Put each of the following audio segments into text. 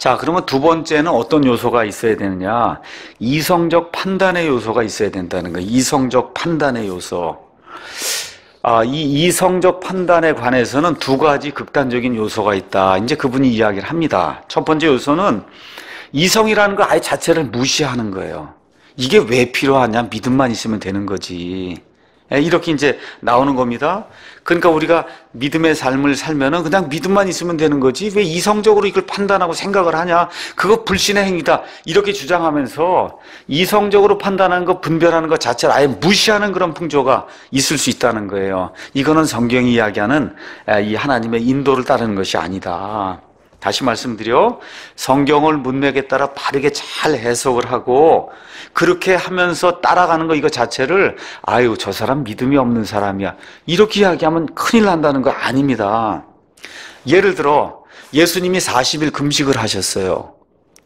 자, 그러면 두 번째는 어떤 요소가 있어야 되느냐? 이성적 판단의 요소가 있어야 된다는 거예요. 이성적 판단의 요소. 이 이성적 판단에 관해서는 두 가지 극단적인 요소가 있다. 이제 그분이 이야기를 합니다. 첫 번째 요소는 이성이라는 거 아예 자체를 무시하는 거예요. 이게 왜 필요하냐? 믿음만 있으면 되는 거지. 이렇게 이제 나오는 겁니다. 그러니까 우리가 믿음의 삶을 살면은 그냥 믿음만 있으면 되는 거지 왜 이성적으로 이걸 판단하고 생각을 하냐? 그거 불신의 행위다. 이렇게 주장하면서 이성적으로 판단하는 거, 분별하는 것 자체를 아예 무시하는 그런 풍조가 있을 수 있다는 거예요. 이거는 성경이 이야기하는 이 하나님의 인도를 따르는 것이 아니다. 다시 말씀드려, 성경을 문맥에 따라 바르게 잘 해석을 하고 그렇게 하면서 따라가는 거 이거 자체를 아유 저 사람 믿음이 없는 사람이야 이렇게 이야기하면 큰일 난다는 거 아닙니다. 예를 들어 예수님이 40일 금식을 하셨어요.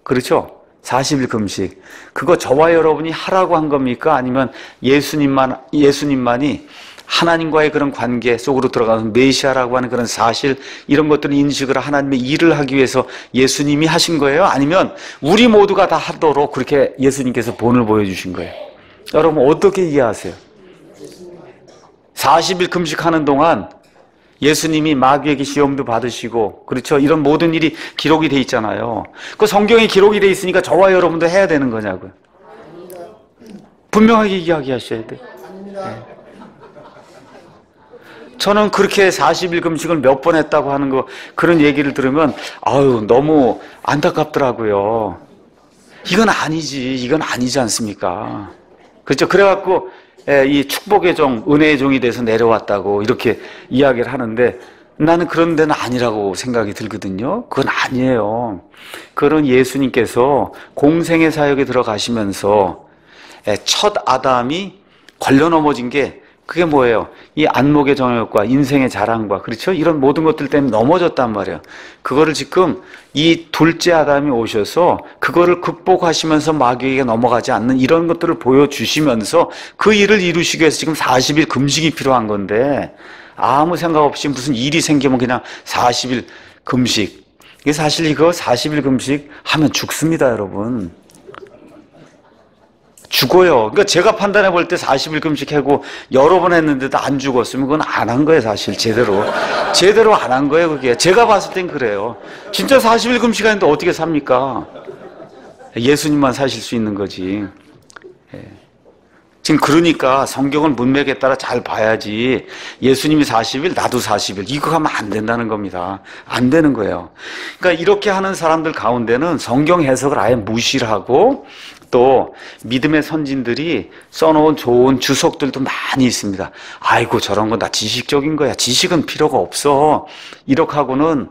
그렇죠? 40일 금식. 그거 저와 여러분이 하라고 한 겁니까? 아니면 예수님만이 하나님과의 그런 관계 속으로 들어가서 메시아라고 하는 그런 사실 이런 것들을 인식을 하나님의 일을 하기 위해서 예수님이 하신 거예요? 아니면 우리 모두가 다 하도록 그렇게 예수님께서 본을 보여주신 거예요? 여러분 어떻게 이해하세요? 40일 금식하는 동안 예수님이 마귀에게 시험도 받으시고 그렇죠? 이런 모든 일이 기록이 돼 있잖아요. 그 성경에 기록이 돼 있으니까 저와 여러분도 해야 되는 거냐고요? 분명하게 이야기하셔야 돼요. 네. 저는 그렇게 40일 금식을 몇 번 했다고 하는 거 그런 얘기를 들으면 아유 너무 안타깝더라고요. 이건 아니지. 이건 아니지 않습니까? 그렇죠? 그래갖고 이 축복의 종, 은혜의 종이 돼서 내려왔다고 이렇게 이야기를 하는데 나는 그런 데는 아니라고 생각이 들거든요. 그건 아니에요. 그런 예수님께서 공생의 사역에 들어가시면서 첫 아담이 걸려 넘어진 게 그게 뭐예요? 이 안목의 정욕과 인생의 자랑과 그렇죠? 이런 모든 것들 때문에 넘어졌단 말이에요. 그거를 지금 이 둘째 아담이 오셔서 그거를 극복하시면서 마귀에게 넘어가지 않는 이런 것들을 보여주시면서 그 일을 이루시기 위해서 지금 40일 금식이 필요한 건데 아무 생각 없이 무슨 일이 생기면 그냥 40일 금식. 이게 사실 이거 40일 금식 하면 죽습니다, 여러분. 죽어요. 그러니까 제가 판단해 볼 때 40일 금식하고 여러 번 했는데도 안 죽었으면 그건 안 한 거예요, 사실. 제대로 안 한 거예요, 그게. 제가 봤을 땐 그래요. 진짜 40일 금식하는데 어떻게 삽니까? 예수님만 사실 수 있는 거지. 지금 그러니까 성경을 문맥에 따라 잘 봐야지 예수님이 40일, 나도 40일 이거 하면 안 된다는 겁니다. 안 되는 거예요. 그러니까 이렇게 하는 사람들 가운데는 성경 해석을 아예 무시를 하고 또 믿음의 선진들이 써놓은 좋은 주석들도 많이 있습니다. 아이고 저런 건 다 지식적인 거야. 지식은 필요가 없어. 이렇게 하고는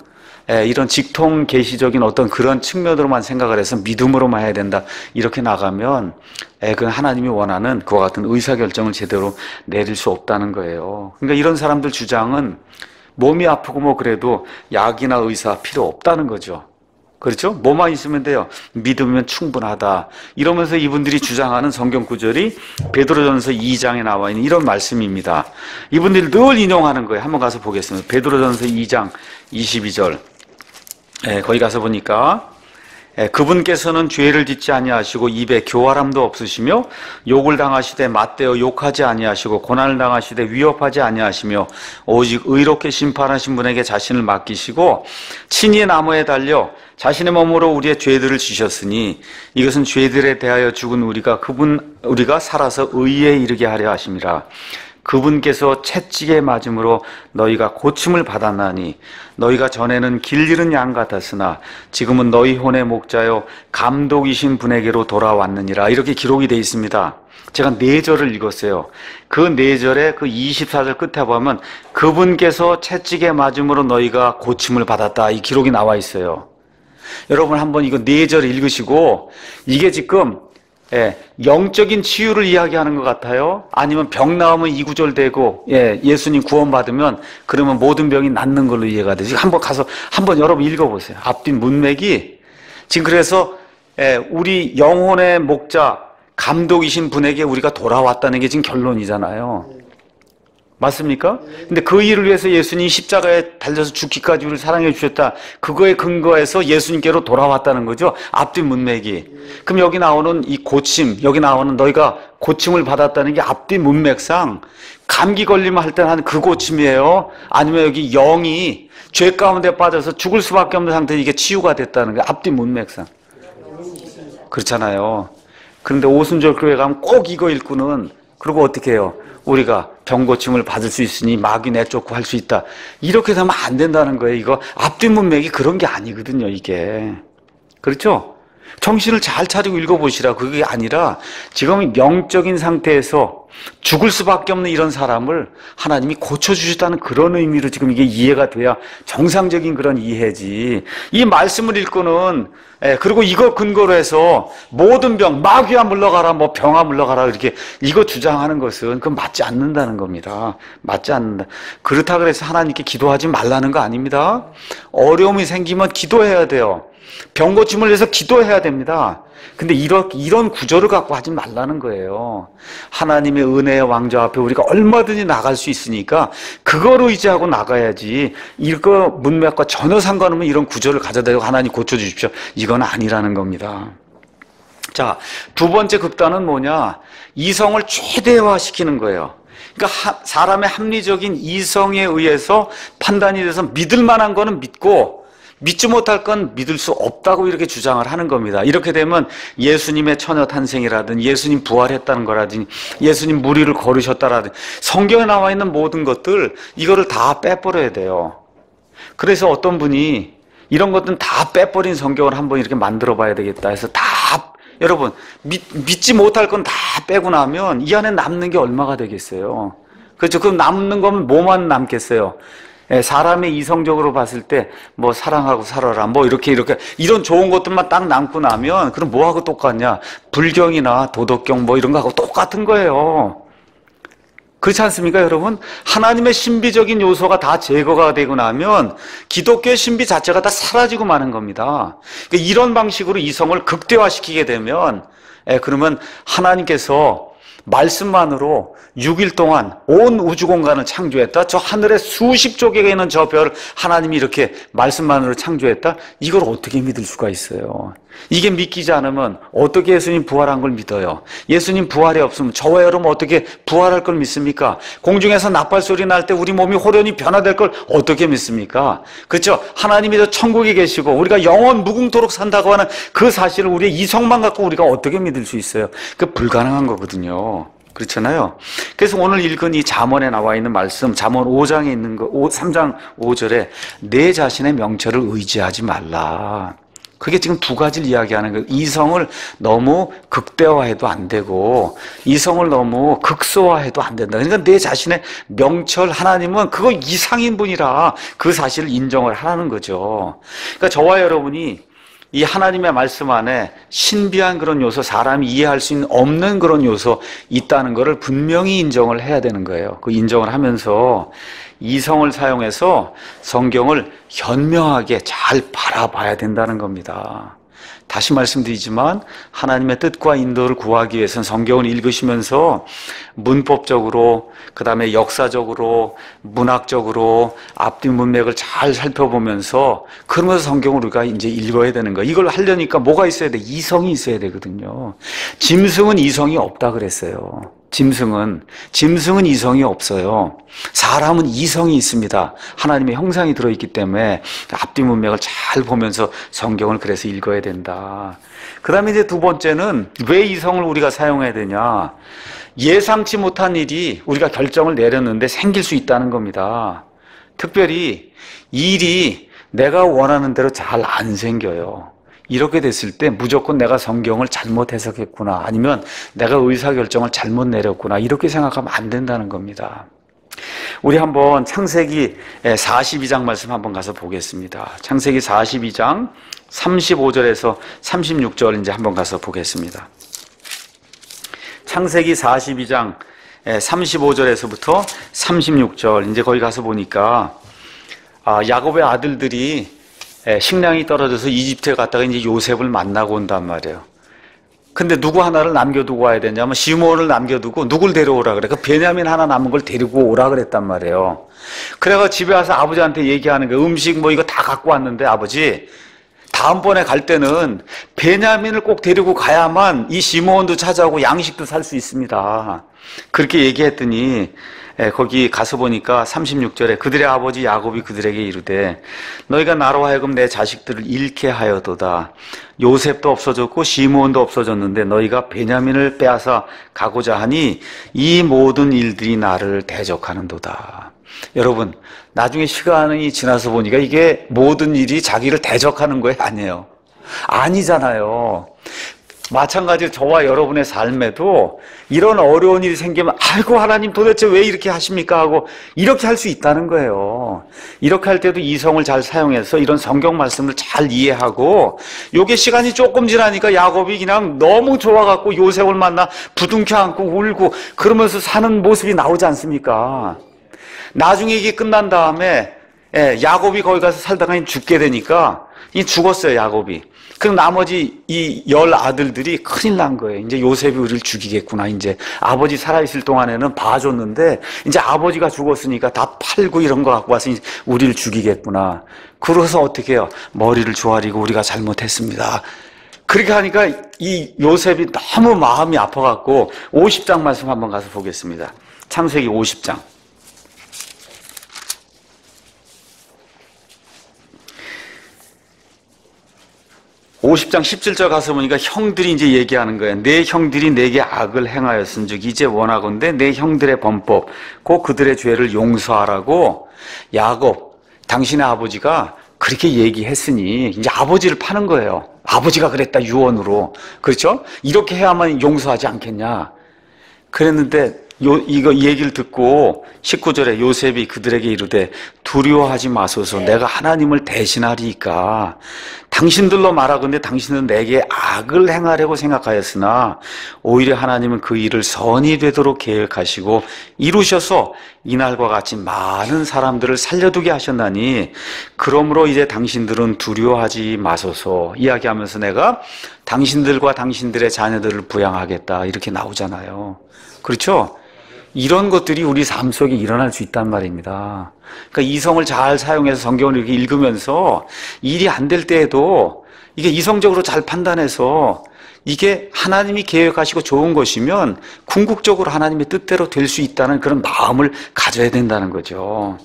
이런 직통 계시적인 어떤 그런 측면으로만 생각을 해서 믿음으로만 해야 된다. 이렇게 나가면 그 하나님이 원하는 그와 같은 의사결정을 제대로 내릴 수 없다는 거예요. 그러니까 이런 사람들 주장은 몸이 아프고 뭐 그래도 약이나 의사 필요 없다는 거죠. 그렇죠? 뭐만 있으면 돼요. 믿으면 충분하다. 이러면서 이분들이 주장하는 성경 구절이 베드로전서 2장에 나와 있는 이런 말씀입니다. 이분들이 늘 인용하는 거예요. 한번 가서 보겠습니다. 베드로전서 2장 22절. 거기 가서 보니까 그분께서는 죄를 짓지 아니하시고 입에 교활함도 없으시며 욕을 당하시되 맞대어 욕하지 아니하시고 고난을 당하시되 위협하지 아니하시며 오직 의롭게 심판하신 분에게 자신을 맡기시고 친히 나무에 달려 자신의 몸으로 우리의 죄들을 지셨으니 이것은 죄들에 대하여 죽은 우리가 살아서 의에 이르게 하려 하심이라. 그분께서 채찍에 맞음으로 너희가 고침을 받았나니 너희가 전에는 길 잃은 양 같았으나 지금은 너희 혼의 목자요 감독이신 분에게로 돌아왔느니라. 이렇게 기록이 되어 있습니다. 제가 4절을 읽었어요. 그 4절에 그 24절 끝에 보면 그분께서 채찍에 맞음으로 너희가 고침을 받았다. 이 기록이 나와 있어요. 여러분 한번 이거 4절 읽으시고 이게 지금 영적인 치유를 이야기하는 것 같아요? 아니면 병 나오면 이구절되고 예수님 구원받으면 그러면 모든 병이 낫는 걸로 이해가 되죠. 한번 여러분 읽어보세요. 앞뒤 문맥이 지금 그래서 우리 영혼의 목자 감독이신 분에게 우리가 돌아왔다는 게 지금 결론이잖아요. 맞습니까? 근데 그 일을 위해서 예수님이 십자가에 달려서 죽기까지 우리를 사랑해 주셨다. 그거에 근거해서 예수님께로 돌아왔다는 거죠. 앞뒤 문맥이. 그럼 여기 나오는 이 고침, 여기 나오는 너희가 고침을 받았다는 게 앞뒤 문맥상 감기 걸리면 할 때는 하는 그 고침이에요? 아니면 여기 영이 죄 가운데 빠져서 죽을 수밖에 없는 상태에 이게 치유가 됐다는 게 앞뒤 문맥상. 그렇잖아요. 그런데 오순절 교회 가면 꼭 이거 읽고는 그리고 어떻게 해요? 우리가 병고침을 받을 수 있으니 마귀 내쫓고 할 수 있다. 이렇게 되면 안 된다는 거예요. 이거 앞뒤 문맥이 그런 게 아니거든요, 이게. 그렇죠? 정신을 잘 차리고 읽어보시라. 그게 아니라 지금 영적인 상태에서 죽을 수밖에 없는 이런 사람을 하나님이 고쳐주셨다는 그런 의미로 지금 이게 이해가 돼야 정상적인 그런 이해지. 이 말씀을 읽고는 그리고 이거 근거로 해서 모든 병, 마귀야 물러가라, 뭐 병아 물러가라 이렇게 이거 주장하는 것은 그건 맞지 않는다는 겁니다. 맞지 않는다. 그렇다 그래서 하나님께 기도하지 말라는 거 아닙니다. 어려움이 생기면 기도해야 돼요. 병 고침을 위해서 기도해야 됩니다. 근데 이런 구조를 갖고 하지 말라는 거예요. 하나님의 은혜의 왕좌 앞에 우리가 얼마든지 나갈 수 있으니까 그거로 의지하고 나가야지. 이거 문맥과 전혀 상관없는 이런 구조를 가져다가 하나님 고쳐주십시오. 이건 아니라는 겁니다. 자, 두 번째 극단은 뭐냐? 이성을 최대화시키는 거예요. 그러니까 사람의 합리적인 이성에 의해서 판단이 돼서 믿을 만한 거는 믿고 믿지 못할 건 믿을 수 없다고 이렇게 주장을 하는 겁니다. 이렇게 되면 예수님의 처녀 탄생이라든지 예수님 부활했다는 거라든지 예수님 무리를 걸으셨다라든지 성경에 나와 있는 모든 것들 이거를 다 빼버려야 돼요. 그래서 어떤 분이 이런 것들은 다 빼버린 성경을 한번 이렇게 만들어 봐야 되겠다 해서 다 여러분 믿지 못할 건 다 빼고 나면 이 안에 남는 게 얼마가 되겠어요. 그렇죠? 그럼 남는 거면 뭐만 남겠어요? 사람의 이성적으로 봤을 때 뭐 사랑하고 살아라 뭐 이렇게 이런 좋은 것들만 딱 남고 나면 그럼 뭐하고 똑같냐? 불경이나 도덕경 뭐 이런 거하고 똑같은 거예요. 그렇지 않습니까, 여러분? 하나님의 신비적인 요소가 다 제거가 되고 나면 기독교의 신비 자체가 다 사라지고 마는 겁니다. 그러니까 이런 방식으로 이성을 극대화시키게 되면 그러면 하나님께서 말씀만으로 6일 동안 온 우주 공간을 창조했다. 저 하늘에 수십 조개가 있는 저 별 하나님이 이렇게 말씀만으로 창조했다. 이걸 어떻게 믿을 수가 있어요? 이게 믿기지 않으면 어떻게 예수님 부활한 걸 믿어요? 예수님 부활이 없으면 저와 여러분 어떻게 부활할 걸 믿습니까? 공중에서 나팔 소리 날 때 우리 몸이 호련히 변화될 걸 어떻게 믿습니까? 그렇죠? 하나님이 저 천국에 계시고 우리가 영원 무궁토록 산다고 하는 그 사실을 우리의 이성만 갖고 우리가 어떻게 믿을 수 있어요? 그 불가능한 거거든요. 그렇잖아요. 그래서 오늘 읽은 이 잠언에 나와 있는 말씀, 잠언 5장에 있는 거, 3장 5절에 내 자신의 명철을 의지하지 말라. 그게 지금 두 가지를 이야기하는 거예요. 이성을 너무 극대화해도 안 되고 이성을 너무 극소화해도 안 된다. 그러니까 내 자신의 명철, 하나님은 그거 이상인 분이라 그 사실을 인정을 하라는 거죠. 그러니까 저와 여러분이 이 하나님의 말씀 안에 신비한 그런 요소, 사람이 이해할 수 있는 없는 그런 요소 있다는 것을 분명히 인정을 해야 되는 거예요. 그 인정을 하면서 이성을 사용해서 성경을 현명하게 잘 바라봐야 된다는 겁니다. 다시 말씀드리지만 하나님의 뜻과 인도를 구하기 위해서는 성경을 읽으시면서 문법적으로, 그 다음에 역사적으로, 문학적으로 앞뒤 문맥을 잘 살펴보면서 그러면서 성경을 우리가 이제 읽어야 되는 거예요. 이걸 하려니까 뭐가 있어야 돼? 이성이 있어야 되거든요. 짐승은 이성이 없다 그랬어요. 짐승은 이성이 없어요. 사람은 이성이 있습니다. 하나님의 형상이 들어있기 때문에 앞뒤 문맥을 잘 보면서 성경을 그래서 읽어야 된다. 그 다음에 이제 두 번째는 왜 이성을 우리가 사용해야 되냐? 예상치 못한 일이 우리가 결정을 내렸는데 생길 수 있다는 겁니다. 특별히 일이 내가 원하는 대로 잘 안 생겨요. 이렇게 됐을 때 무조건 내가 성경을 잘못 해석했구나, 아니면 내가 의사결정을 잘못 내렸구나, 이렇게 생각하면 안 된다는 겁니다. 우리 한번 창세기 42장 말씀 한번 가서 보겠습니다. 창세기 42장 35절에서 36절 이제 한번 가서 보겠습니다. 창세기 42장 35절에서부터 36절 이제 거기 가서 보니까 야곱의 아들들이 식량이 떨어져서 이집트에 갔다가 이제 요셉을 만나고 온단 말이에요. 근데 누구 하나를 남겨두고 와야 되냐면 시므온을 남겨두고 누굴 데려오라 그래. 그 베냐민 하나 남은 걸 데리고 오라 그랬단 말이에요. 그래가 집에 와서 아버지한테 얘기하는 거예요. 음식 뭐 이거 다 갖고 왔는데 아버지 다음번에 갈 때는 베냐민을 꼭 데리고 가야만 이 시므온도 찾아오고 양식도 살 수 있습니다. 그렇게 얘기했더니 거기 가서 보니까 36절에 그들의 아버지 야곱이 그들에게 이르되 너희가 나로 하여금 내 자식들을 잃게 하여도다. 요셉도 없어졌고 시므온도 없어졌는데 너희가 베냐민을 빼앗아 가고자 하니 이 모든 일들이 나를 대적하는도다. 여러분, 나중에 시간이 지나서 보니까 이게 모든 일이 자기를 대적하는 거예요? 아니에요. 아니잖아요. 마찬가지로 저와 여러분의 삶에도 이런 어려운 일이 생기면 아이고 하나님 도대체 왜 이렇게 하십니까 하고 이렇게 할 수 있다는 거예요. 이렇게 할 때도 이성을 잘 사용해서 이런 성경 말씀을 잘 이해하고 요게 시간이 조금 지나니까 야곱이 그냥 너무 좋아갖고 요셉을 만나 부둥켜 안고 울고 그러면서 사는 모습이 나오지 않습니까? 나중에 이게 끝난 다음에 야곱이 거기 가서 살다가 죽게 되니까 죽었어요, 야곱이. 그럼 나머지 이 10아들들이 큰일 난 거예요. 이제 요셉이 우리를 죽이겠구나. 이제 아버지 살아있을 동안에는 봐줬는데 이제 아버지가 죽었으니까 다 팔고 이런 거 갖고 와서 우리를 죽이겠구나. 그래서 어떻게 해요? 머리를 조아리고 우리가 잘못했습니다. 그렇게 하니까 이 요셉이 너무 마음이 아파갖고 50장 말씀 한번 가서 보겠습니다. 창세기 50장. 50장 17절 가서 보니까 형들이 이제 얘기하는 거예요. 내 형들이 내게 악을 행하였은즉 이제 원하건대 내 형들의 범법 곧 그들의 죄를 용서하라고 야곱 당신의 아버지가 그렇게 얘기했으니 이제 아버지를 파는 거예요. 아버지가 그랬다 유언으로. 그렇죠? 이렇게 해야만 용서하지 않겠냐. 그랬는데 이거 얘기를 듣고 19절에 요셉이 그들에게 이르되 두려워하지 마소서 내가 하나님을 대신하리이까 당신들로 말하건대 당신은 내게 악을 행하려고 생각하였으나 오히려 하나님은 그 일을 선이 되도록 계획하시고 이루셔서 이날과 같이 많은 사람들을 살려두게 하셨나니 그러므로 이제 당신들은 두려워하지 마소서 이야기하면서 내가 당신들과 당신들의 자녀들을 부양하겠다 이렇게 나오잖아요. 그렇죠? 이런 것들이 우리 삶 속에 일어날 수 있단 말입니다. 그러니까 이성을 잘 사용해서 성경을 이렇게 읽으면서 일이 안 될 때에도 이게 이성적으로 잘 판단해서 이게 하나님이 계획하시고 좋은 것이면 궁극적으로 하나님의 뜻대로 될 수 있다는 그런 마음을 가져야 된다는 거죠.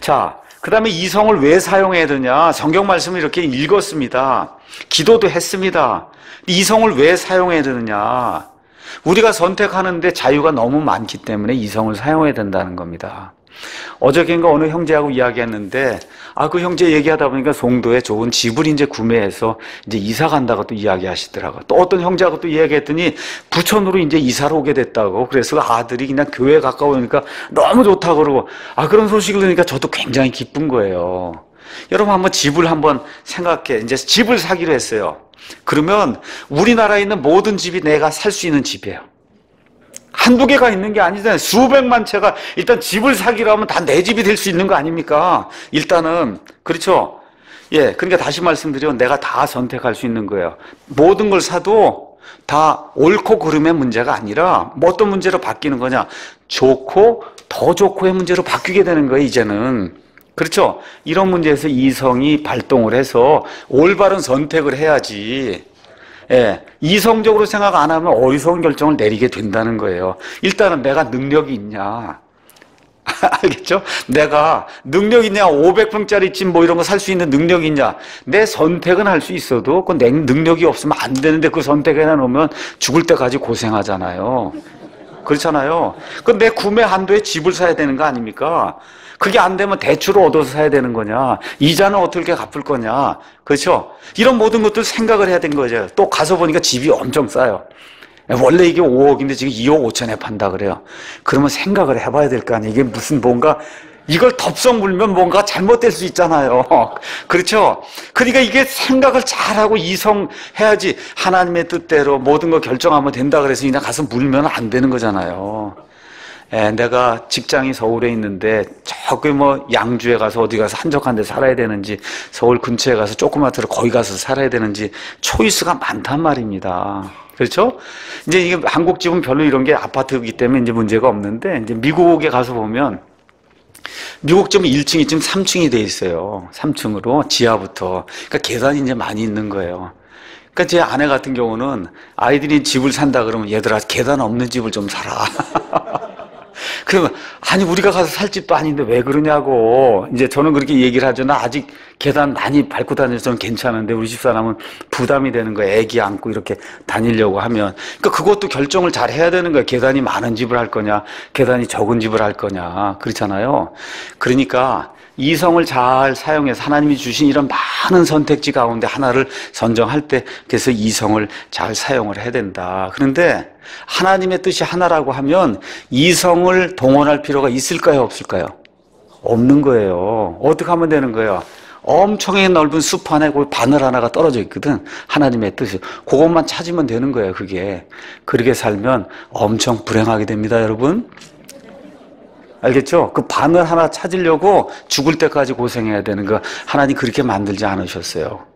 자, 그 다음에 이성을 왜 사용해야 되냐? 성경 말씀을 이렇게 읽었습니다. 기도도 했습니다. 이성을 왜 사용해야 되느냐? 우리가 선택하는데 자유가 너무 많기 때문에 이성을 사용해야 된다는 겁니다. 어저께인가 어느 형제하고 이야기했는데 그 형제 얘기하다 보니까 송도에 좋은 집을 이제 구매해서 이제 이사 간다고 또 이야기하시더라고요. 또 어떤 형제하고 또 이야기했더니 부천으로 이제 이사를 오게 됐다고. 그래서 아들이 그냥 교회에 가까우니까 너무 좋다고 그러고 그런 소식을 들으니까 저도 굉장히 기쁜 거예요. 여러분 한번 집을 한번 생각해. 이제 집을 사기로 했어요. 그러면 우리나라에 있는 모든 집이 내가 살 수 있는 집이에요. 한두 개가 있는 게 아니잖아요. 수백만 채가 일단 집을 사기로 하면 다 내 집이 될 수 있는 거 아닙니까? 일단은 그렇죠? 예, 그러니까 다시 말씀드려 내가 다 선택할 수 있는 거예요. 모든 걸 사도 다 옳고 그름의 문제가 아니라 뭐 어떤 문제로 바뀌는 거냐? 좋고 더 좋고의 문제로 바뀌게 되는 거예요. 이제는. 그렇죠? 이런 문제에서 이성이 발동을 해서 올바른 선택을 해야지. 예, 이성적으로 생각 안 하면 어리석은 결정을 내리게 된다는 거예요. 일단은 내가 능력이 있냐? 알겠죠? 내가 능력이 있냐? 500평짜리 집 뭐 이런 거 살 수 있는 능력이 있냐? 내 선택은 할 수 있어도 그 능력이 없으면 안 되는데 그 선택에 놓으면 죽을 때까지 고생하잖아요. 그렇잖아요. 그 내 구매 한도에 집을 사야 되는 거 아닙니까? 그게 안 되면 대출을 얻어서 사야 되는 거냐? 이자는 어떻게 갚을 거냐? 그렇죠? 이런 모든 것들 생각을 해야 되는 거죠. 또 가서 보니까 집이 엄청 싸요. 원래 이게 5억인데 지금 2억 5천에 판다 그래요. 그러면 생각을 해봐야 될 거 아니에요. 이게 무슨 뭔가 이걸 덥석 물면 뭔가 잘못될 수 있잖아요. 그렇죠? 그러니까 이게 생각을 잘하고 이성해야지 하나님의 뜻대로 모든 거 결정하면 된다 그래서 그냥 가서 물면 안 되는 거잖아요. 내가 직장이 서울에 있는데 저기 뭐 양주에 가서 어디 가서 한적한 데 살아야 되는지 서울 근처에 가서 조그마트로 거기 가서 살아야 되는지 초이스가 많단 말입니다. 그렇죠? 이제 이게 한국 집은 별로 이런 게 아파트이기 때문에 이제 문제가 없는데, 이제 미국에 가서 보면 미국 집은 1층, 2층, 3층이 돼 있어요. 3층으로 지하부터. 그러니까 계단이 이제 많이 있는 거예요. 그러니까 제 아내 같은 경우는 아이들이 집을 산다 그러면 얘들아 계단 없는 집을 좀 사라. 그러면 아니 우리가 가서 살 집도 아닌데 왜 그러냐고. 이제 저는 그렇게 얘기를 하죠. 나 아직 계단 많이 밟고 다녀서는 괜찮은데 우리 집사람은 부담이 되는 거예요. 애기 안고 이렇게 다니려고 하면. 그러니까 그것도 결정을 잘 해야 되는 거예요. 계단이 많은 집을 할 거냐, 계단이 적은 집을 할 거냐. 그렇잖아요. 그러니까 이성을 잘 사용해서 하나님이 주신 이런 많은 선택지 가운데 하나를 선정할 때, 그래서 이성을 잘 사용을 해야 된다. 그런데 하나님의 뜻이 하나라고 하면 이성을 동원할 필요가 있을까요, 없을까요? 없는 거예요. 어떻게 하면 되는 거예요? 엄청나게 넓은 숲 안에 그 바늘 하나가 떨어져 있거든. 하나님의 뜻이. 그것만 찾으면 되는 거예요, 그게. 그렇게 살면 엄청 불행하게 됩니다, 여러분. 알겠죠? 그 바늘 하나 찾으려고 죽을 때까지 고생해야 되는 거 하나님 그렇게 만들지 않으셨어요.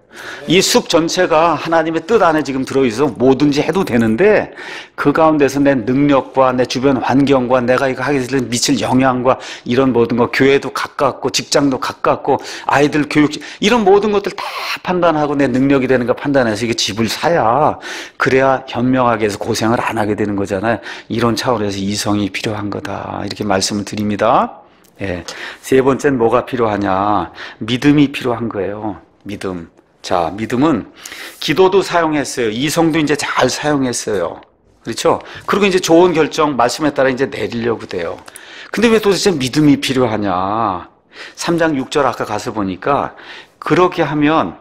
이 숲 전체가 하나님의 뜻 안에 지금 들어있어 뭐든지 해도 되는데 그 가운데서 내 능력과 내 주변 환경과 내가 이거 하게 될 미칠 영향과 이런 모든 거, 교회도 가깝고 직장도 가깝고 아이들 교육, 이런 모든 것들 다 판단하고 내 능력이 되는 거 판단해서 이게 집을 사야, 그래야 현명하게 해서 고생을 안 하게 되는 거잖아요. 이런 차원에서 이성이 필요한 거다, 이렇게 말씀을 드립니다. 예. 세 번째는 뭐가 필요하냐? 믿음이 필요한 거예요. 믿음. 자, 믿음은 기도도 사용했어요. 이성도 이제 잘 사용했어요. 그렇죠? 그리고 이제 좋은 결정, 말씀에 따라 이제 내리려고 돼요. 근데 왜 도대체 믿음이 필요하냐? 3장 6절 아까 가서 보니까 그렇게 하면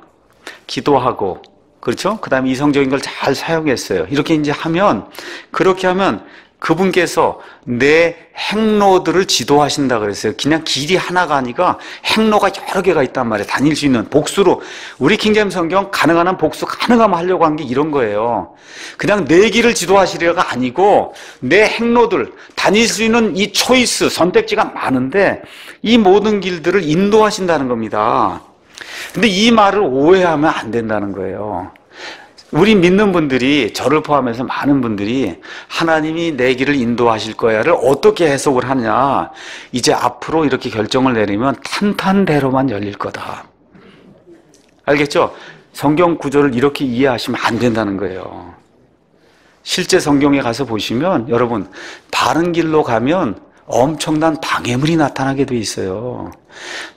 기도하고, 그렇죠? 그 다음에 이성적인 걸 잘 사용했어요. 이렇게 이제 하면, 그렇게 하면 그분께서 내 행로들을 지도하신다 그랬어요. 그냥 길이 하나가 아니라 행로가 여러 개가 있단 말이에요. 다닐 수 있는 복수로. 우리 킹제임 성경 가능한 한 복수 가능하면 하려고 한 게 이런 거예요. 그냥 내 길을 지도하시려가 아니고 내 행로들, 다닐 수 있는 이 초이스, 선택지가 많은데 이 모든 길들을 인도하신다는 겁니다. 근데 이 말을 오해하면 안 된다는 거예요. 우리 믿는 분들이, 저를 포함해서 많은 분들이 하나님이 내 길을 인도하실 거야를 어떻게 해석을 하냐, 이제 앞으로 이렇게 결정을 내리면 탄탄대로만 열릴 거다. 알겠죠? 성경 구조를 이렇게 이해하시면 안 된다는 거예요. 실제 성경에 가서 보시면 여러분, 바른 길로 가면 엄청난 방해물이 나타나게 돼 있어요.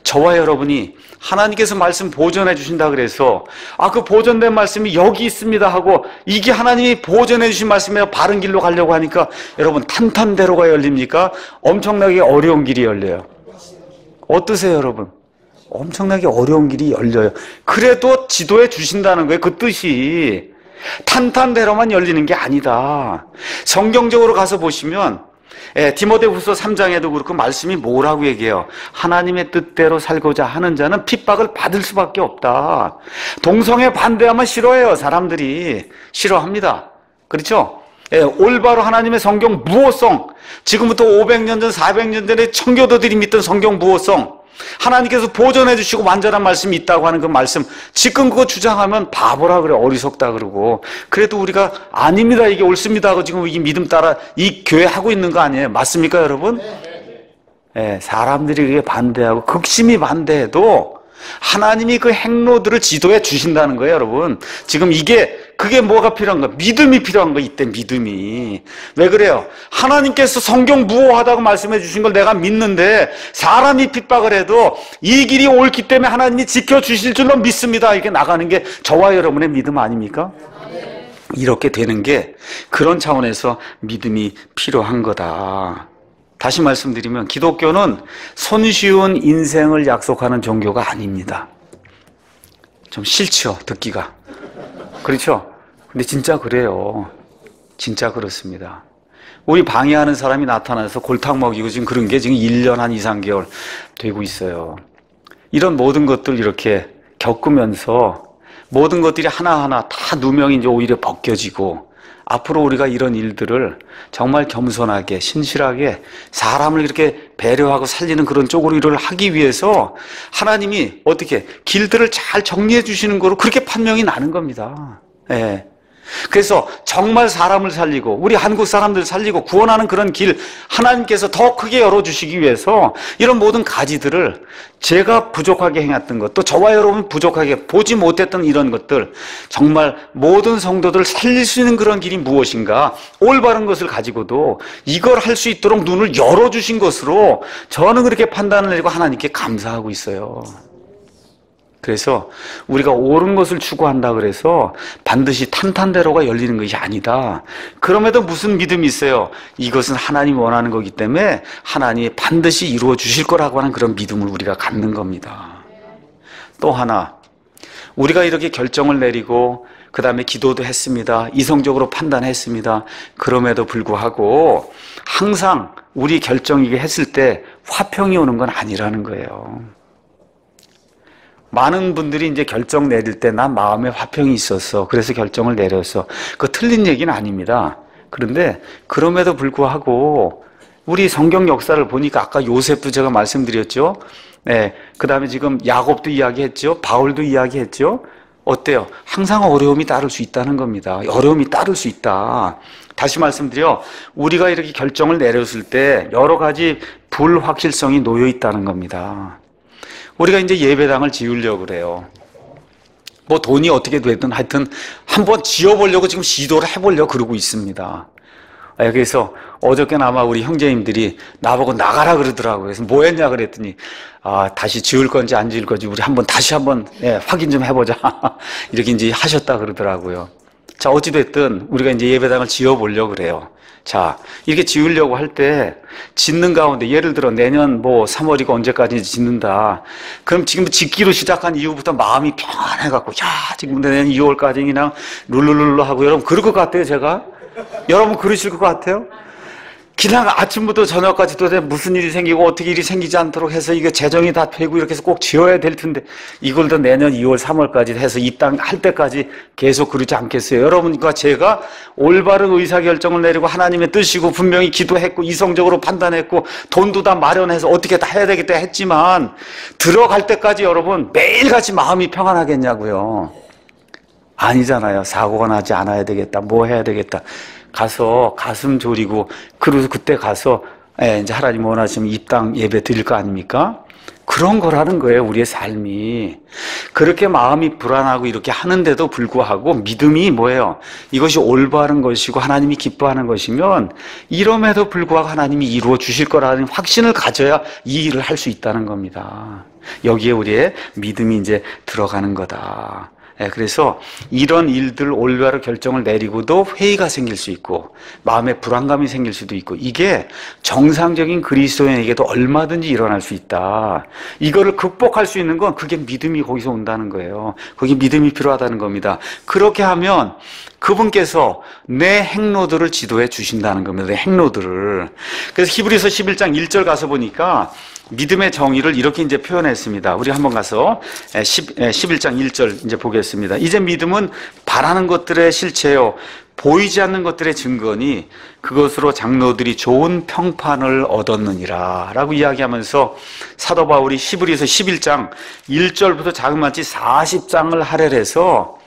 저와 여러분이 하나님께서 말씀 보존해 주신다 그래서 그 보존된 말씀이 여기 있습니다 하고 이게 하나님이 보존해 주신 말씀이라 바른 길로 가려고 하니까 여러분 탄탄대로가 열립니까? 엄청나게 어려운 길이 열려요. 어떠세요 여러분? 엄청나게 어려운 길이 열려요. 그래도 지도해 주신다는 거예요. 그 뜻이 탄탄대로만 열리는 게 아니다. 성경적으로 가서 보시면 디모데후서 3장에도 그렇고 말씀이 뭐라고 얘기해요? 하나님의 뜻대로 살고자 하는 자는 핍박을 받을 수밖에 없다. 동성애 반대하면 싫어해요. 사람들이 싫어합니다. 그렇죠? 올바로 하나님의 성경 무호성, 지금부터 500년 전 400년 전에 청교도들이 믿던 성경 무호성, 하나님께서 보존해 주시고 완전한 말씀이 있다고 하는 그 말씀, 지금 그거 주장하면 바보라 그래, 어리석다 그러고. 그래도 우리가 아닙니다, 이게 옳습니다 하고 지금 이 믿음 따라 이 교회 하고 있는 거 아니에요? 맞습니까 여러분? 사람들이 그게 반대하고 극심히 반대해도 하나님이 그 행로들을 지도해 주신다는 거예요 여러분. 지금 그게 뭐가 필요한 거야? 믿음이 필요한 거야. 이때 믿음이. 왜 그래요? 하나님께서 성경 무호하다고 말씀해 주신 걸 내가 믿는데 사람이 핍박을 해도 이 길이 옳기 때문에 하나님이 지켜주실 줄로 믿습니다, 이렇게 나가는 게 저와 여러분의 믿음 아닙니까? 이렇게 되는 게 그런 차원에서 믿음이 필요한 거다. 다시 말씀드리면 기독교는 손쉬운 인생을 약속하는 종교가 아닙니다. 좀 싫죠, 듣기가. 그렇죠? 근데 진짜 그래요. 진짜 그렇습니다. 우리 방해하는 사람이 나타나서 골탕 먹이고 지금 그런 게 지금 1년 한 2, 3개월 되고 있어요. 이런 모든 것들 이렇게 겪으면서 모든 것들이 하나하나 다 누명이 이제 오히려 벗겨지고, 앞으로 우리가 이런 일들을 정말 겸손하게 신실하게 사람을 이렇게 배려하고 살리는 그런 쪽으로 일을 하기 위해서 하나님이 어떻게 길들을 잘 정리해 주시는 거로 그렇게 판명이 나는 겁니다. 그래서 정말 사람을 살리고 우리 한국 사람들 살리고 구원하는 그런 길 하나님께서 더 크게 열어주시기 위해서 이런 모든 가지들을 제가 부족하게 행했던 것, 또 저와 여러분 부족하게 보지 못했던 이런 것들, 정말 모든 성도들을 살릴 수 있는 그런 길이 무엇인가, 올바른 것을 가지고도 이걸 할 수 있도록 눈을 열어주신 것으로 저는 그렇게 판단을 내리고 하나님께 감사하고 있어요. 그래서 우리가 옳은 것을 추구한다 그래서 반드시 탄탄대로가 열리는 것이 아니다. 그럼에도 무슨 믿음이 있어요? 이것은 하나님이 원하는 거기 때문에 하나님이 반드시 이루어 주실 거라고 하는 그런 믿음을 우리가 갖는 겁니다. 또 하나, 우리가 이렇게 결정을 내리고 그 다음에 기도도 했습니다. 이성적으로 판단했습니다. 그럼에도 불구하고 항상 우리 결정이게 했을 때 화평이 오는 건 아니라는 거예요. 많은 분들이 이제 결정 내릴 때 난 마음에 화평이 있었어. 그래서 결정을 내렸어. 그거 틀린 얘기는 아닙니다. 그런데 그럼에도 불구하고 우리 성경 역사를 보니까 아까 요셉도 제가 말씀드렸죠. 네. 그 다음에 지금 야곱도 이야기했죠. 바울도 이야기했죠. 어때요? 항상 어려움이 따를 수 있다는 겁니다. 어려움이 따를 수 있다. 다시 말씀드려, 우리가 이렇게 결정을 내렸을 때 여러 가지 불확실성이 놓여 있다는 겁니다. 우리가 이제 예배당을 지으려고 그래요. 뭐 돈이 어떻게 되든 하여튼 한번 지어보려고 지금 시도를 해보려고 그러고 있습니다. 그래서 어저께는 아마 우리 형제님들이 나보고 나가라 그러더라고요. 그래서 뭐 했냐 그랬더니 다시 지을 건지 안 지을 건지 우리 다시 한번 확인 좀 해보자. 이렇게 이제 하셨다 그러더라고요. 자, 어찌됐든 우리가 이제 예배당을 지어보려고 그래요. 자, 이렇게 지으려고 할 때 짓는 가운데 예를 들어 내년 뭐 3월이고 언제까지 짓는다. 그럼 지금 짓기로 시작한 이후부터 마음이 편해갖고 지금 내년 2월까지 그냥 룰루룰루 하고 여러분 그럴 것 같아요, 제가? 여러분 그러실 것 같아요? 그냥 아침부터 저녁까지 도대체 무슨 일이 생기고 어떻게 일이 생기지 않도록 해서 이게 재정이 다 되고 이렇게 해서 꼭 지어야 될 텐데 이걸 더 내년 2월, 3월까지 해서 입당할 때까지 계속 그러지 않겠어요? 여러분과 제가 올바른 의사결정을 내리고 하나님의 뜻이고 분명히 기도했고 이성적으로 판단했고 돈도 다 마련해서 어떻게 다 해야 되겠다 했지만 들어갈 때까지 여러분 매일같이 마음이 평안하겠냐고요? 아니잖아요. 사고가 나지 않아야 되겠다. 뭐 해야 되겠다. 가서 가슴 졸이고 그래서 그때 가서 이제 하나님 원하시면 입당 예배 드릴 거 아닙니까? 그런 거라는 거예요. 우리의 삶이. 그렇게 마음이 불안하고 이렇게 하는데도 불구하고 믿음이 뭐예요? 이것이 올바른 것이고 하나님이 기뻐하는 것이면 이럼에도 불구하고 하나님이 이루어 주실 거라는 확신을 가져야 이 일을 할 수 있다는 겁니다. 여기에 우리의 믿음이 이제 들어가는 거다. 그래서 이런 일들 올바로 결정을 내리고도 회의가 생길 수 있고 마음에 불안감이 생길 수도 있고 이게 정상적인 그리스도인에게도 얼마든지 일어날 수 있다. 이거를 극복할 수 있는 건 그게 믿음이 거기서 온다는 거예요. 거기 믿음이 필요하다는 겁니다. 그렇게 하면 그분께서 내 행로들을 지도해 주신다는 겁니다. 내 행로들을. 그래서 히브리서 11장 1절 가서 보니까 믿음의 정의를 이렇게 이제 표현했습니다. 우리 한번 가서 11장 1절 이제 보겠습니다. 이제 믿음은 바라는 것들의 실체요, 보이지 않는 것들의 증거니 그것으로 장로들이 좋은 평판을 얻었느니라 라고 이야기하면서 사도 바울이 히브리서 11장 1절부터 자그마치 40장을 할애해서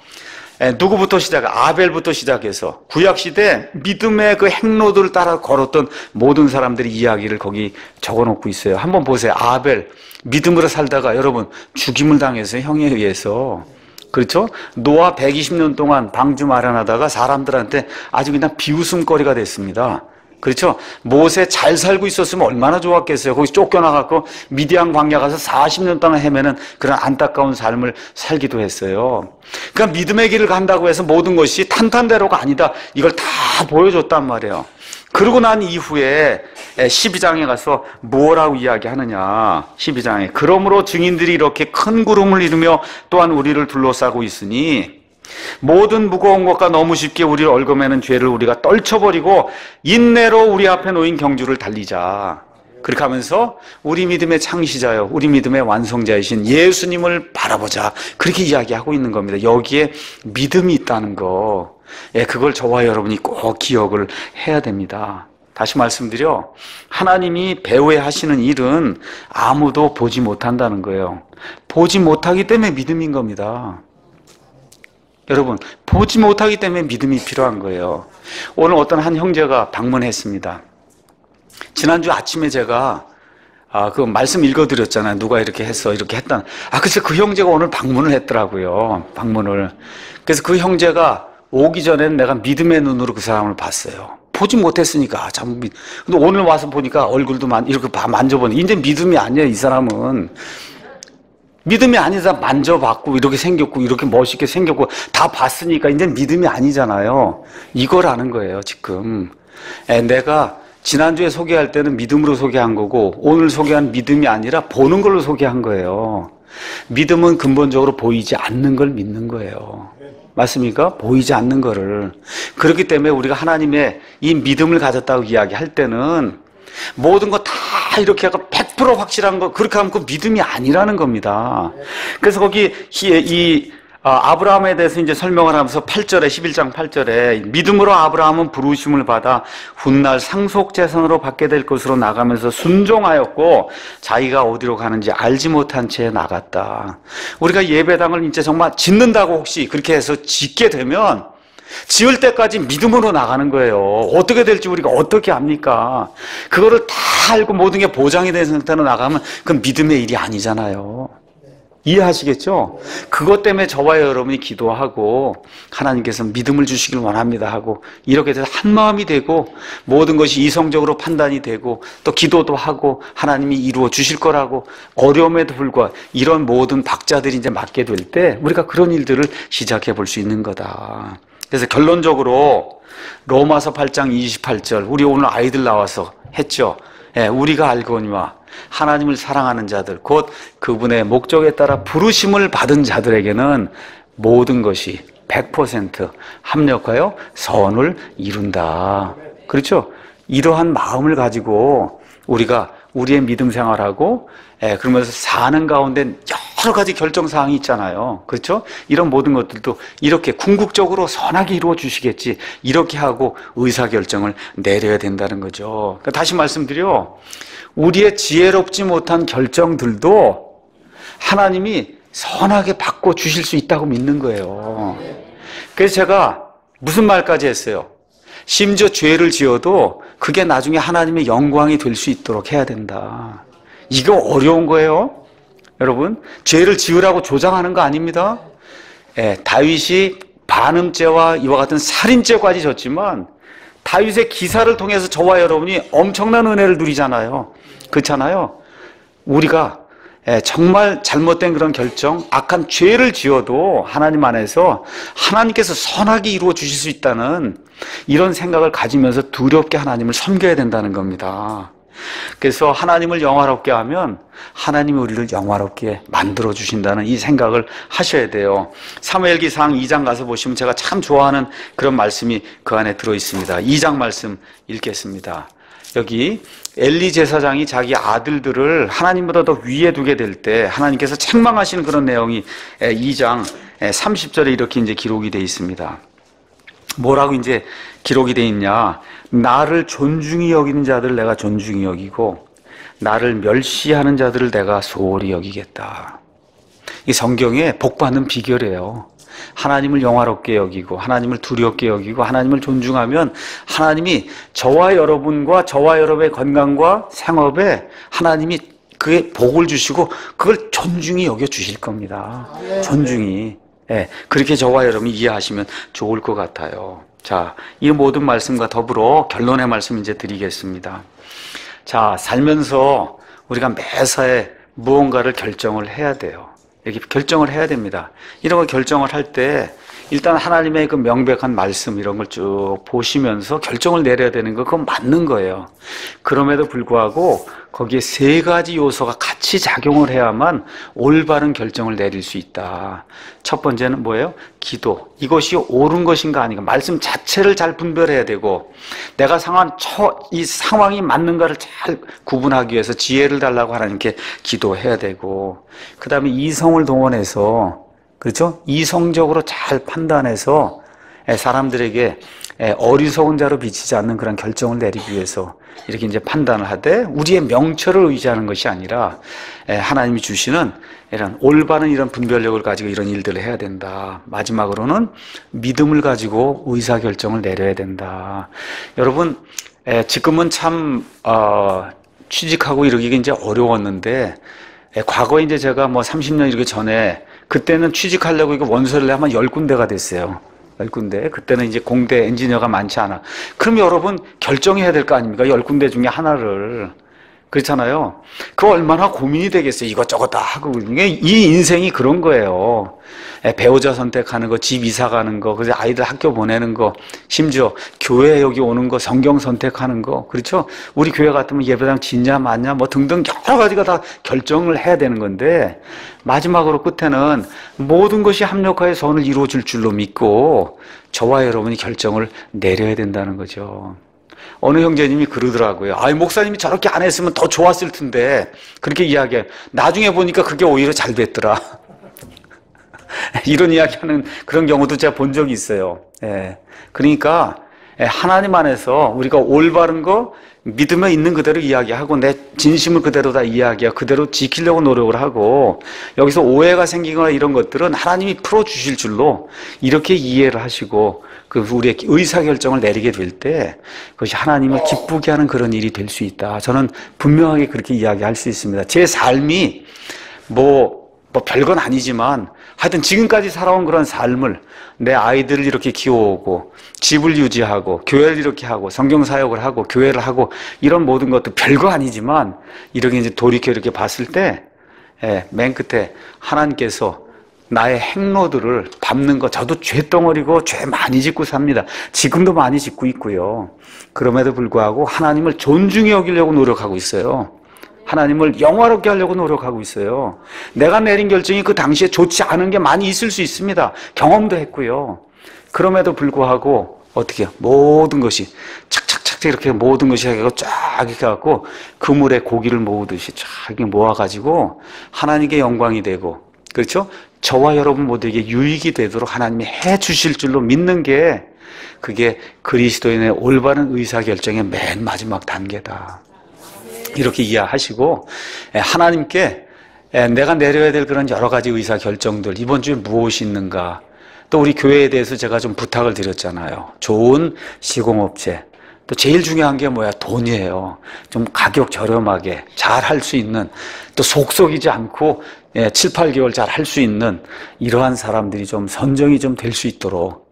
누구부터 아벨부터 시작해서 구약시대 믿음의 그 행로들을 따라 걸었던 모든 사람들의 이야기를 거기 적어놓고 있어요. 한번 보세요. 아벨, 믿음으로 살다가 여러분 죽임을 당해서 형에 의해서. 그렇죠? 노아 120년 동안 방주 마련하다가 사람들한테 아주 그냥 비웃음거리가 됐습니다. 그렇죠? 모세 잘 살고 있었으면 얼마나 좋았겠어요. 거기 쫓겨나갖고 미디안 광야 가서 40년 동안 헤매는 그런 안타까운 삶을 살기도 했어요. 그러니까 믿음의 길을 간다고 해서 모든 것이 탄탄대로가 아니다. 이걸 다 보여줬단 말이에요. 그러고 난 이후에 12장에 가서 뭐라고 이야기하느냐. 12장에 그러므로 증인들이 이렇게 큰 구름을 이루며 또한 우리를 둘러싸고 있으니 모든 무거운 것과 너무 쉽게 우리를 얽어매는 죄를 우리가 떨쳐버리고 인내로 우리 앞에 놓인 경주를 달리자. 그렇게 하면서 우리 믿음의 창시자요, 우리 믿음의 완성자이신 예수님을 바라보자. 그렇게 이야기하고 있는 겁니다. 여기에 믿음이 있다는 거, 그걸 저와 여러분이 꼭 기억을 해야 됩니다. 다시 말씀드려, 하나님이 배후에 하시는 일은 아무도 보지 못한다는 거예요. 보지 못하기 때문에 믿음인 겁니다. 여러분, 보지 못하기 때문에 믿음이 필요한 거예요. 오늘 어떤 한 형제가 방문했습니다. 지난주 아침에 제가 그 말씀 읽어드렸잖아요. 누가 이렇게 했어, 이렇게 했다. 글쎄 그 형제가 오늘 방문을 했더라고요. 방문을. 그래서 그 형제가 오기 전에는 내가 믿음의 눈으로 그 사람을 봤어요. 보지 못했으니까. 근데 오늘 와서 보니까 얼굴도 이렇게 만져보니 이제 믿음이 아니에요. 이 사람은. 믿음이 아니다. 만져봤고 이렇게 생겼고 이렇게 멋있게 생겼고 다 봤으니까 이제 믿음이 아니잖아요. 이거라는 거예요 지금. 내가 지난주에 소개할 때는 믿음으로 소개한 거고 오늘 소개한 믿음이 아니라 보는 걸로 소개한 거예요. 믿음은 근본적으로 보이지 않는 걸 믿는 거예요. 맞습니까? 보이지 않는 거를. 그렇기 때문에 우리가 하나님의 이 믿음을 가졌다고 이야기할 때는 모든 거 다 이렇게 하고 100% 확실한 거 그렇게 하면 그 믿음이 아니라는 겁니다. 그래서 거기 아브라함에 대해서 이제 설명을 하면서 8절에 11장 8절에 믿음으로 아브라함은 부르심을 받아 훗날 상속재산으로 받게 될 것으로 나가면서 순종하였고 자기가 어디로 가는지 알지 못한 채 나갔다. 우리가 예배당을 이제 정말 짓는다고 혹시 그렇게 해서 짓게 되면 지을 때까지 믿음으로 나가는 거예요. 어떻게 될지 우리가 어떻게 압니까? 그거를 다 알고 모든 게 보장이 된 상태로 나가면 그건 믿음의 일이 아니잖아요. 이해하시겠죠? 그것 때문에 저와 여러분이 기도하고 하나님께서 믿음을 주시길 원합니다 하고 이렇게 돼서 한마음이 되고 모든 것이 이성적으로 판단이 되고 또 기도도 하고 하나님이 이루어 주실 거라고 어려움에도 불구하고 이런 모든 박자들이 이제 맞게 될 때 우리가 그런 일들을 시작해 볼 수 있는 거다. 그래서 결론적으로 로마서 8장 28절 우리 오늘 아이들 나와서 했죠. 우리가 알거니와 하나님을 사랑하는 자들 곧 그분의 목적에 따라 부르심을 받은 자들에게는 모든 것이 100% 합력하여 선을 이룬다. 그렇죠? 이러한 마음을 가지고 우리가 우리의 믿음 생활하고 그러면서 사는 가운데 여러 가지 결정사항이 있잖아요. 그렇죠? 이런 모든 것들도 이렇게 궁극적으로 선하게 이루어 주시겠지 이렇게 하고 의사결정을 내려야 된다는 거죠. 그러니까 다시 말씀드려 우리의 지혜롭지 못한 결정들도 하나님이 선하게 바꿔 주실 수 있다고 믿는 거예요. 그래서 제가 무슨 말까지 했어요? 심지어 죄를 지어도 그게 나중에 하나님의 영광이 될 수 있도록 해야 된다. 이거 어려운 거예요. 여러분, 죄를 지으라고 조장하는 거 아닙니다. 다윗이 반음죄와 이와 같은 살인죄까지 졌지만 다윗의 기사를 통해서 저와 여러분이 엄청난 은혜를 누리잖아요. 그렇잖아요. 우리가 정말 잘못된 그런 결정, 악한 죄를 지어도 하나님 안에서 하나님께서 선하게 이루어 주실 수 있다는 이런 생각을 가지면서 두렵게 하나님을 섬겨야 된다는 겁니다. 그래서 하나님을 영화롭게 하면 하나님이 우리를 영화롭게 만들어 주신다는 이 생각을 하셔야 돼요. 사무엘기상 2장 가서 보시면 제가 참 좋아하는 그런 말씀이 그 안에 들어 있습니다. 2장 말씀 읽겠습니다. 여기 엘리 제사장이 자기 아들들을 하나님보다 더 위에 두게 될 때 하나님께서 책망하시는 그런 내용이 2장 30절에 이렇게 이제 기록이 되어 있습니다. 뭐라고 이제 기록이 되어 있냐? 나를 존중히 여기는 자들을 내가 존중히 여기고 나를 멸시하는 자들을 내가 소홀히 여기겠다. 이 성경의 복받는 비결이에요. 하나님을 영화롭게 여기고 하나님을 두렵게 여기고 하나님을 존중하면 하나님이 저와 여러분과 저와 여러분의 건강과 생업에 하나님이 그의 복을 주시고 그걸 존중히 여겨 주실 겁니다. 존중히. 그렇게 저와 여러분이 이해하시면 좋을 것 같아요. 자, 이 모든 말씀과 더불어 결론의 말씀 이제 드리겠습니다. 자, 살면서 우리가 매사에 무언가를 결정을 해야 돼요. 이렇게 결정을 해야 됩니다. 이런 걸 결정을 할 때 일단 하나님의 그 명백한 말씀 이런 걸 쭉 보시면서 결정을 내려야 되는 거 그건 맞는 거예요. 그럼에도 불구하고 거기에 세 가지 요소가 같이 작용을 해야만 올바른 결정을 내릴 수 있다. 첫 번째는 뭐예요? 기도. 이것이 옳은 것인가 아닌가. 말씀 자체를 잘 분별해야 되고 내가 이 상황이 맞는가를 잘 구분하기 위해서 지혜를 달라고 하나님께 기도해야 되고 그 다음에 이성을 동원해서 그렇죠? 이성적으로 잘 판단해서 사람들에게 어리석은 자로 비치지 않는 그런 결정을 내리기 위해서 이렇게 이제 판단을 하되 우리의 명철을 의지하는 것이 아니라 하나님이 주시는 이런 올바른 이런 분별력을 가지고 이런 일들을 해야 된다. 마지막으로는 믿음을 가지고 의사결정을 내려야 된다. 여러분, 지금은 참 취직하고 이러기가 이제 어려웠는데 과거에 이제 제가 뭐 30년 이렇게 전에 그때는 취직하려고 이거 원서를 내면 10군데가 됐어요. 10군데. 그때는 이제 공대 엔지니어가 많지 않아. 그럼 여러분 결정해야 될 거 아닙니까? 10군데 중에 하나를. 그렇잖아요. 그 얼마나 고민이 되겠어요. 이것저것 다 하고. 이 인생이 그런 거예요. 배우자 선택하는 거, 집 이사 가는 거, 그래서 아이들 학교 보내는 거, 심지어 교회 여기 오는 거, 성경 선택하는 거. 그렇죠? 우리 교회 같으면 예배당 짓냐 마냐 뭐 등등 여러 가지가 다 결정을 해야 되는 건데 마지막으로 끝에는 모든 것이 합력하여 선을 이루어줄 줄로 믿고 저와 여러분이 결정을 내려야 된다는 거죠. 어느 형제님이 그러더라고요. 아이, 목사님이 저렇게 안 했으면 더 좋았을 텐데. 그렇게 이야기해요. 나중에 보니까 그게 오히려 잘 됐더라. 이런 이야기하는 그런 경우도 제가 본 적이 있어요. 그러니까 하나님 안에서 우리가 올바른 거 믿음에 있는 그대로 이야기하고 내 진심을 그대로 다 이야기하고 그대로 지키려고 노력을 하고 여기서 오해가 생기거나 이런 것들은 하나님이 풀어주실 줄로 이렇게 이해를 하시고 그 우리의 의사결정을 내리게 될 때 그것이 하나님을 기쁘게 하는 그런 일이 될 수 있다. 저는 분명하게 그렇게 이야기할 수 있습니다. 제 삶이 뭐 별건 아니지만 하여튼 지금까지 살아온 그런 삶을 내 아이들을 이렇게 키워오고 집을 유지하고 교회를 이렇게 하고 성경 사역을 하고 교회를 하고 이런 모든 것도 별거 아니지만 이렇게 이제 돌이켜 이렇게 봤을 때 맨 끝에 하나님께서 나의 행로들을 밟는 거 저도 죄덩어리고 죄 많이 짓고 삽니다. 지금도 많이 짓고 있고요. 그럼에도 불구하고 하나님을 존중히 여기려고 노력하고 있어요. 하나님을 영화롭게 하려고 노력하고 있어요. 내가 내린 결정이 그 당시에 좋지 않은 게 많이 있을 수 있습니다. 경험도 했고요. 그럼에도 불구하고 어떻게 해요? 모든 것이 착착착 이렇게 모든 것이 쫙 이렇게 해갖고 그물에 고기를 모으듯이 쫙 이렇게 모아가지고 하나님께 영광이 되고 그렇죠? 저와 여러분 모두에게 유익이 되도록 하나님이 해 주실 줄로 믿는 게 그게 그리스도인의 올바른 의사결정의 맨 마지막 단계다. 이렇게 이해하시고 하나님께 내가 내려야 될 그런 여러 가지 의사결정들 이번 주에 무엇이 있는가 또 우리 교회에 대해서 제가 좀 부탁을 드렸잖아요. 좋은 시공업체 또 제일 중요한 게 뭐야? 돈이에요. 좀 가격 저렴하게 잘 할 수 있는 또 속속이지 않고 7, 8개월 잘 할 수 있는 이러한 사람들이 좀 선정이 좀 될 수 있도록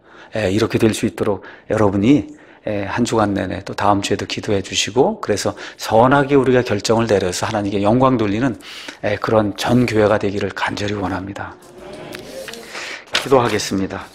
이렇게 될 수 있도록 여러분이 한 주간 내내 또 다음 주에도 기도해 주시고 그래서 선하게 우리가 결정을 내려서 하나님께 영광 돌리는 그런 전 교회가 되기를 간절히 원합니다. 기도하겠습니다.